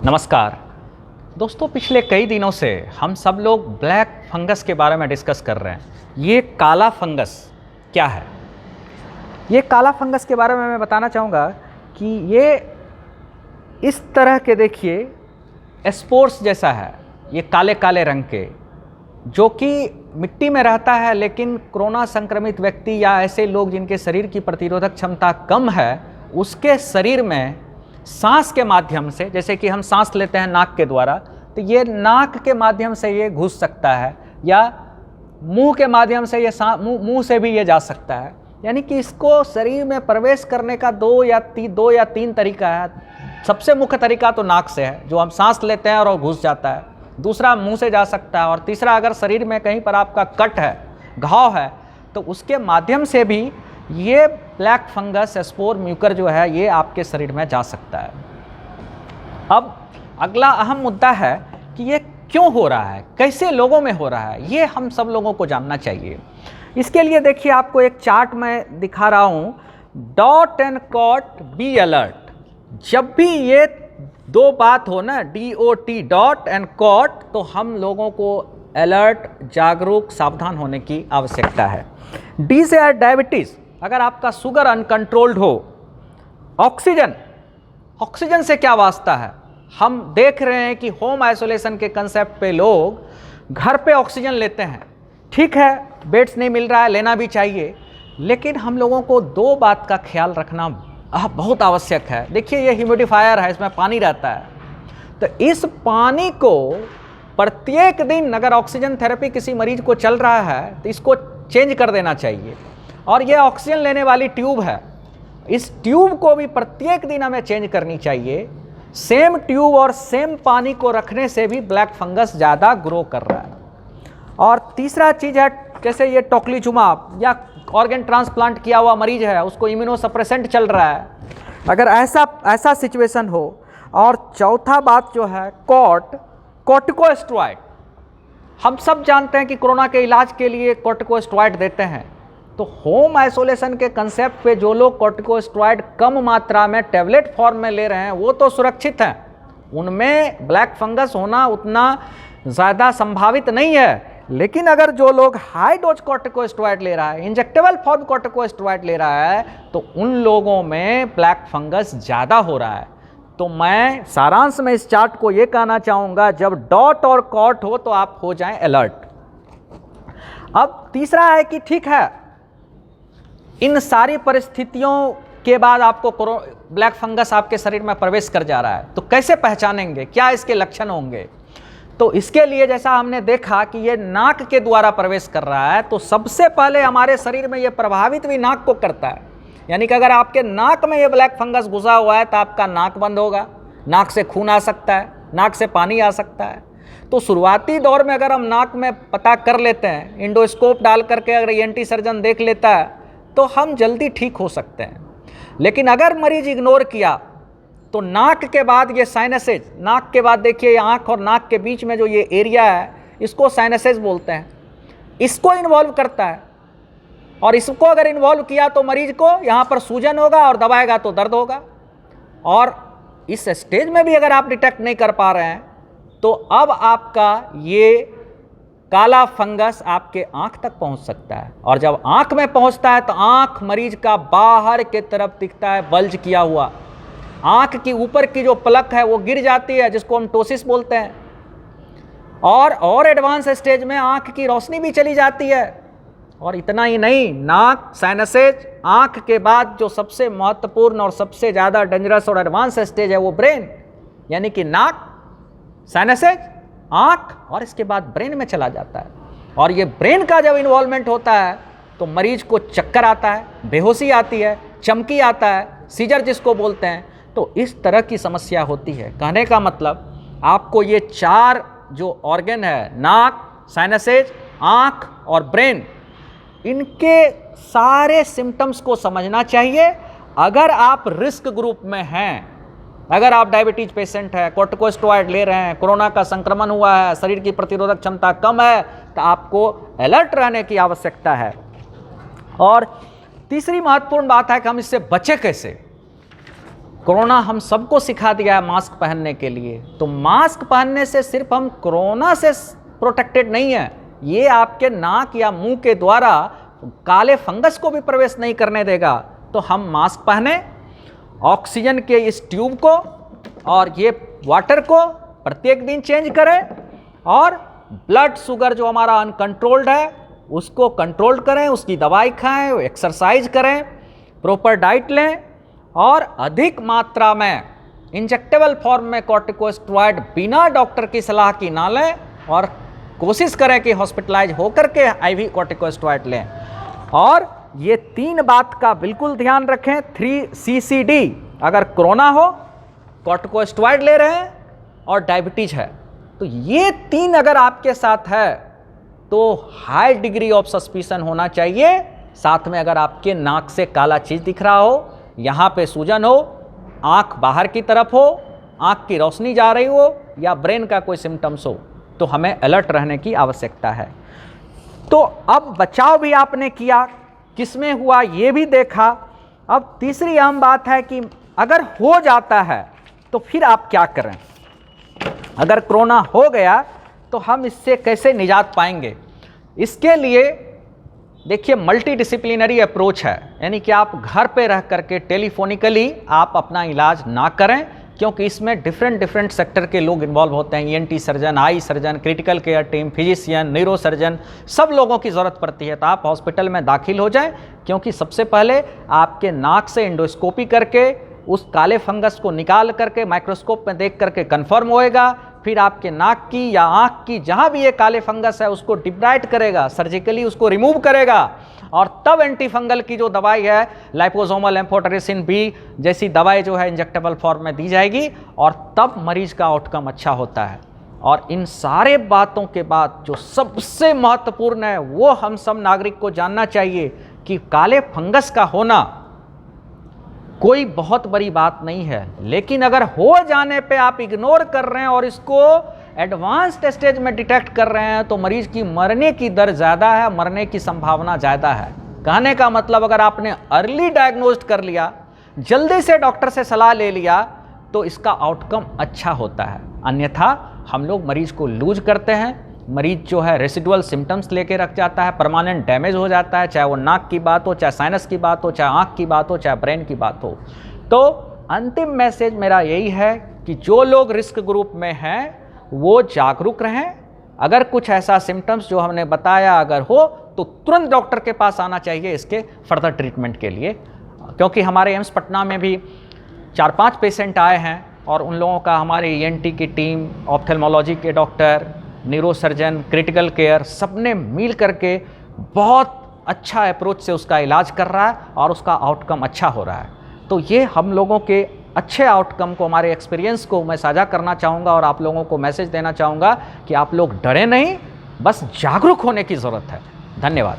नमस्कार दोस्तों, पिछले कई दिनों से हम सब लोग ब्लैक फंगस के बारे में डिस्कस कर रहे हैं। ये काला फंगस क्या है? ये काला फंगस के बारे में मैं बताना चाहूँगा कि ये इस तरह के देखिए स्पोर्स जैसा है, ये काले काले रंग के, जो कि मिट्टी में रहता है। लेकिन कोरोना संक्रमित व्यक्ति या ऐसे लोग जिनके शरीर की प्रतिरोधक क्षमता कम है, उसके शरीर में सांस के माध्यम से, जैसे कि हम सांस लेते हैं नाक के द्वारा, तो ये नाक के माध्यम से ये घुस सकता है, या मुंह के माध्यम से ये मुंह से भी ये जा सकता है। यानी कि इसको शरीर में प्रवेश करने का दो या तीन तरीका है। सबसे मुख्य तरीका तो नाक से है, जो हम सांस लेते हैं और वो घुस जाता है। दूसरा मुंह से जा सकता है, और तीसरा अगर शरीर में कहीं पर आपका कट है, घाव है, तो उसके माध्यम से भी ये ब्लैक फंगस स्पोर म्यूकर जो है ये आपके शरीर में जा सकता है। अब अगला अहम मुद्दा है कि ये क्यों हो रहा है, कैसे लोगों में हो रहा है, ये हम सब लोगों को जानना चाहिए। इसके लिए देखिए, आपको एक चार्ट में दिखा रहा हूँ। Dot and cot, be alert. जब भी ये दो बात हो ना, DOT, डॉट एंड कॉट, तो हम लोगों को अलर्ट, जागरूक, सावधान होने की आवश्यकता है। डी से है डायबिटीज़। अगर आपका शुगर अनकंट्रोल्ड हो। ऑक्सीजन से क्या वास्ता है? हम देख रहे हैं कि होम आइसोलेशन के कंसेप्ट पे लोग घर पे ऑक्सीजन लेते हैं। ठीक है, बेड्स नहीं मिल रहा है, लेना भी चाहिए, लेकिन हम लोगों को दो बात का ख्याल रखना बहुत आवश्यक है। देखिए, ये ह्यूमिडिफायर है, इसमें पानी रहता है, तो इस पानी को प्रत्येक दिन, अगर ऑक्सीजन थेरेपी किसी मरीज को चल रहा है, तो इसको चेंज कर देना चाहिए। और ये ऑक्सीजन लेने वाली ट्यूब है, इस ट्यूब को भी प्रत्येक दिन हमें चेंज करनी चाहिए। सेम ट्यूब और सेम पानी को रखने से भी ब्लैक फंगस ज़्यादा ग्रो कर रहा है। और तीसरा चीज़ है, जैसे ये टोक्लीजुमाब या ऑर्गन ट्रांसप्लांट किया हुआ मरीज है, उसको इम्यूनोसप्रेसेंट चल रहा है, अगर ऐसा सिचुएशन हो। और चौथा बात जो है, कॉर्टिकोस्टेरॉइड। हम सब जानते हैं कि कोरोना के इलाज के लिए कॉर्टिकोस्टेरॉइड देते हैं। तो होम आइसोलेशन के कंसेप्ट पे जो लोग कॉर्टिकोस्टेरॉइड कम मात्रा में टैबलेट फॉर्म में ले रहे हैं, वो तो सुरक्षित हैं, उनमें ब्लैक फंगस होना उतना ज़्यादा संभावित नहीं है। लेकिन अगर जो लोग हाई डोज कॉर्टिकोस्टेरॉइड ले रहा है, इंजेक्टेबल फॉर्म कॉर्टिकोस्टेरॉइड ले रहा है, तो उन लोगों में ब्लैक फंगस ज़्यादा हो रहा है। तो मैं सारांश में इस चार्ट को ये कहना चाहूँगा, जब डॉट और कॉट हो तो आप हो जाएं अलर्ट। अब तीसरा है कि ठीक है, इन सारी परिस्थितियों के बाद आपको ब्लैक फंगस आपके शरीर में प्रवेश कर जा रहा है, तो कैसे पहचानेंगे, क्या इसके लक्षण होंगे? तो इसके लिए जैसा हमने देखा कि ये नाक के द्वारा प्रवेश कर रहा है, तो सबसे पहले हमारे शरीर में ये प्रभावित भी नाक को करता है। यानी कि अगर आपके नाक में ये ब्लैक फंगस घुसा हुआ है, तो आपका नाक बंद होगा, नाक से खून आ सकता है, नाक से पानी आ सकता है। तो शुरुआती दौर में अगर हम नाक में पता कर लेते हैं, इंडोस्कोप डाल करके अगर ENT सर्जन देख लेता है, तो हम जल्दी ठीक हो सकते हैं। लेकिन अगर मरीज इग्नोर किया, तो नाक के बाद ये साइनसेज, नाक के बाद देखिए आँख और नाक के बीच में जो ये एरिया है, इसको साइनसेज बोलते हैं, इसको इन्वॉल्व करता है। और इसको अगर इन्वॉल्व किया तो मरीज को यहाँ पर सूजन होगा, और दबाएगा तो दर्द होगा। और इस स्टेज में भी अगर आप डिटेक्ट नहीं कर पा रहे हैं, तो अब आपका ये काला फंगस आपके आंख तक पहुंच सकता है। और जब आंख में पहुंचता है, तो आंख मरीज का बाहर के तरफ दिखता है, बल्ज किया हुआ। आंख की ऊपर की जो पलक है वो गिर जाती है, जिसको हम टोसिस बोलते हैं। और एडवांस स्टेज में आंख की रोशनी भी चली जाती है। और इतना ही नहीं, नाक, साइनसेज, आंख के बाद जो सबसे महत्वपूर्ण और सबसे ज़्यादा डेंजरस और एडवांस स्टेज है, वो ब्रेन। यानी कि नाक, साइनसेज, आंख, और इसके बाद ब्रेन में चला जाता है। और ये ब्रेन का जब इन्वॉल्वमेंट होता है, तो मरीज को चक्कर आता है, बेहोशी आती है, चमकी आता है, सीजर जिसको बोलते हैं। तो इस तरह की समस्या होती है। कहने का मतलब, आपको ये चार जो ऑर्गन है, नाक, साइनसेज, आंख और ब्रेन, इनके सारे सिम्टम्स को समझना चाहिए। अगर आप रिस्क ग्रुप में हैं, अगर आप डायबिटीज पेशेंट है, कॉर्टिकोस्टेरॉइड ले रहे हैं, कोरोना का संक्रमण हुआ है, शरीर की प्रतिरोधक क्षमता कम है, तो आपको अलर्ट रहने की आवश्यकता है। और तीसरी महत्वपूर्ण बात है कि हम इससे बचे कैसे। कोरोना हम सबको सिखा दिया है मास्क पहनने के लिए, तो मास्क पहनने से सिर्फ हम कोरोना से प्रोटेक्टेड नहीं है, ये आपके नाक या मुंह के द्वारा काले फंगस को भी प्रवेश नहीं करने देगा। तो हम मास्क पहने, ऑक्सीजन के इस ट्यूब को और ये वाटर को प्रत्येक दिन चेंज करें, और ब्लड शुगर जो हमारा अनकंट्रोल्ड है उसको कंट्रोल करें, उसकी दवाई खाएं, एक्सरसाइज करें, प्रॉपर डाइट लें, और अधिक मात्रा में इंजेक्टेबल फॉर्म में कॉर्टिकोस्टेरॉइड बिना डॉक्टर की सलाह की ना लें, और कोशिश करें कि हॉस्पिटलाइज होकर के आईवी कॉर्टिकोस्टेरॉइड लें। और ये 3 बात का बिल्कुल ध्यान रखें, 3CCD, अगर कोरोना हो, कॉर्टिकोस्टेरॉइड ले रहे हैं और डायबिटीज है, तो ये 3 अगर आपके साथ है तो हाई डिग्री ऑफ सस्पिशन होना चाहिए। साथ में अगर आपके नाक से काला चीज दिख रहा हो, यहाँ पे सूजन हो, आंख बाहर की तरफ हो, आंख की रोशनी जा रही हो, या ब्रेन का कोई सिम्टम्स हो, तो हमें अलर्ट रहने की आवश्यकता है। तो अब बचाव भी आपने किया, किसमें हुआ ये भी देखा। अब तीसरी अहम बात है कि अगर हो जाता है तो फिर आप क्या करें। अगर कोरोना हो गया तो हम इससे कैसे निजात पाएंगे। इसके लिए देखिए मल्टी डिसिप्लिनरी अप्रोच है, यानी कि आप घर पे रह करके टेलीफोनिकली आप अपना इलाज ना करें, क्योंकि इसमें डिफरेंट सेक्टर के लोग इन्वॉल्व होते हैं, ENT surgeon, eye surgeon, critical care team, physician, neuro surgeon, सब लोगों की ज़रूरत पड़ती है। तो आप हॉस्पिटल में दाखिल हो जाएं, क्योंकि सबसे पहले आपके नाक से एंडोस्कोपी करके उस काले फंगस को निकाल करके माइक्रोस्कोप में देख करके कंफर्म होएगा, फिर आपके नाक की या आँख की जहाँ भी ये काले फंगस है उसको डिब्राइट करेगा, सर्जिकली उसको रिमूव करेगा, और तब एंटीफंगल की जो दवाई है लाइपोसोमल एम्फोटेरिसिन बी जैसी दवाई जो है इंजेक्टेबल फॉर्म में दी जाएगी, और तब मरीज का आउटकम अच्छा होता है। और इन सारे बातों के बाद जो सबसे महत्वपूर्ण है वो हम सब नागरिक को जानना चाहिए कि काले फंगस का होना कोई बहुत बड़ी बात नहीं है, लेकिन अगर हो जाने पे आप इग्नोर कर रहे हैं और इसको एडवांस्ड स्टेज में डिटेक्ट कर रहे हैं तो मरीज की मरने की दर ज़्यादा है, मरने की संभावना ज़्यादा है। कहने का मतलब अगर आपने अर्ली डायग्नोस्ड कर लिया, जल्दी से डॉक्टर से सलाह ले लिया, तो इसका आउटकम अच्छा होता है। अन्यथा हम लोग मरीज को लूज करते हैं, मरीज जो है रेसिडुअल सिम्टम्स लेके रख जाता है, परमानेंट डैमेज हो जाता है, चाहे वो नाक की बात हो, चाहे साइनस की बात हो, चाहे आँख की बात हो, चाहे ब्रेन की बात हो। तो अंतिम मैसेज मेरा यही है कि जो लोग रिस्क ग्रुप में हैं वो जागरूक रहें। अगर कुछ ऐसा सिम्टम्स जो हमने बताया अगर हो तो तुरंत डॉक्टर के पास आना चाहिए इसके फर्दर ट्रीटमेंट के लिए, क्योंकि हमारे एम्स पटना में भी 4-5 पेशेंट आए हैं और उन लोगों का हमारे ENT की टीम, ऑप्थेल्मोलॉजी के doctor, neuro surgeon, critical care, सबने मिल करके बहुत अच्छा अप्रोच से उसका इलाज कर रहा है और उसका आउटकम अच्छा हो रहा है। तो ये हम लोगों के अच्छे आउटकम को, हमारे एक्सपीरियंस को मैं साझा करना चाहूँगा और आप लोगों को मैसेज देना चाहूँगा कि आप लोग डरे नहीं, बस जागरूक होने की ज़रूरत है। धन्यवाद।